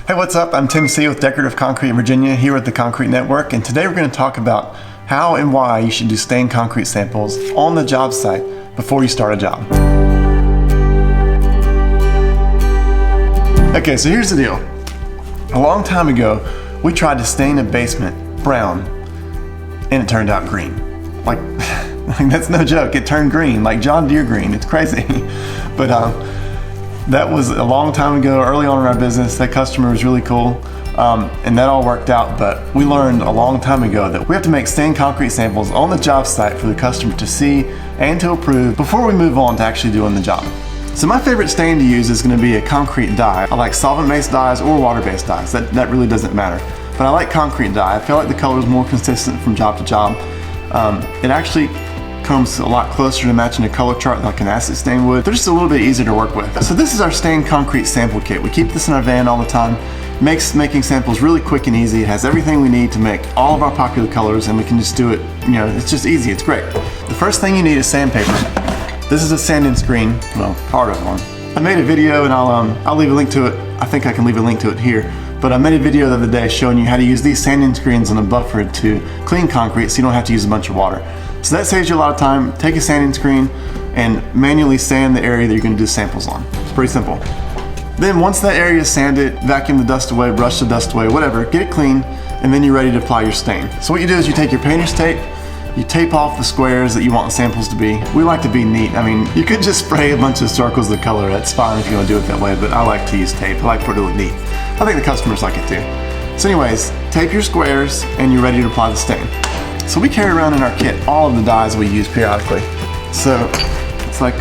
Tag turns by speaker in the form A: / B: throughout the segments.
A: Hey, what's up? I'm Tim Seay with Decorative Concrete in Virginia here at the Concrete Network, and today we're going to talk about how and why you should do stained concrete samples on the job site before you start a job. Okay, so here's the deal. A long time ago, we tried to stain a basement brown, and it turned out green. Like that's no joke. It turned green, like John Deere green. It's crazy. But that was a long time ago, early on in our business. That customer was really cool, and that all worked out, but we learned a long time ago that we have to make stained concrete samples on the job site for the customer to see and to approve before we move on to actually doing the job. So my favorite stain to use is going to be a concrete dye. I like solvent-based dyes or water-based dyes. That really doesn't matter. But I like concrete dye. I feel like the color is more consistent from job to job. It actually comes a lot closer to matching a color chart like an acid stain would. They're just a little bit easier to work with. So this is our stained concrete sample kit. We keep this in our van all the time. Makes making samples really quick and easy. It has everything we need to make all of our popular colors, and we can just do it, it's just easy, it's great. The first thing you need is sandpaper. This is a sanding screen, well, part of one. I made a video, and I'll leave a link to it. I think I can leave a link to it here. But I made a video the other day showing you how to use these sanding screens on a buffer to clean concrete so you don't have to use a bunch of water. So that saves you a lot of time. Take a sanding screen and manually sand the area that you're going to do samples on. It's pretty simple. Then once that area is sanded, vacuum the dust away, brush the dust away, whatever, get it clean, and then you're ready to apply your stain. So what you do is you take your painter's tape, you tape off the squares that you want the samples to be. We like to be neat. I mean, you could just spray a bunch of circles of color. That's fine if you want to do it that way, but I like to use tape. I like for it to look neat. I think the customers like it too. So anyways, tape your squares and you're ready to apply the stain. So we carry around in our kit all of the dyes we use periodically. So it's like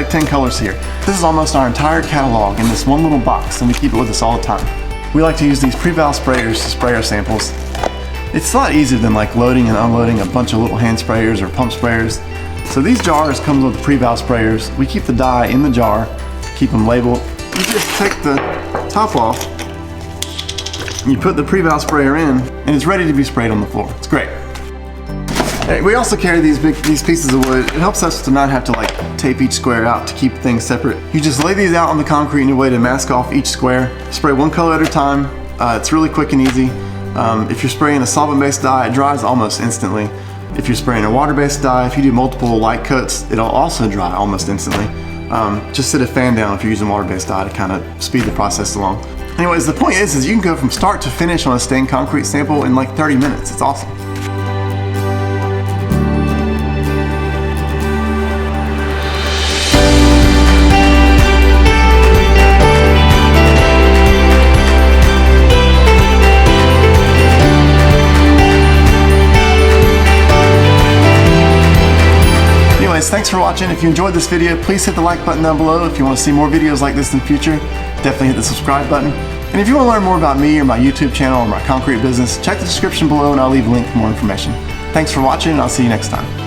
A: 10 colors here. This is almost our entire catalog in this one little box, and we keep it with us all the time. We like to use these pre-valve sprayers to spray our samples. It's a lot easier than like loading and unloading a bunch of little hand sprayers or pump sprayers. So these jars come with pre-valve sprayers. We keep the dye in the jar, keep them labeled. You just take the top off, you put the pre-valve sprayer in, and it's ready to be sprayed on the floor. It's great. We also carry these pieces of wood. It helps us to not have to like tape each square out to keep things separate. You just lay these out on the concrete in a way to mask off each square. Spray one color at a time. It's really quick and easy. If you're spraying a solvent-based dye, it dries almost instantly. If you're spraying a water-based dye, if you do multiple light coats, it'll also dry almost instantly. Just sit a fan down if you're using water-based dye to kind of speed the process along. Anyways, the point is you can go from start to finish on a stained concrete sample in like 30 minutes. It's awesome. Thanks for watching. If you enjoyed this video, please hit the like button down below. If you want to see more videos like this in the future, definitely hit the subscribe button. And if you want to learn more about me or my YouTube channel or my concrete business, check the description below and I'll leave a link for more information. Thanks for watching, and I'll see you next time.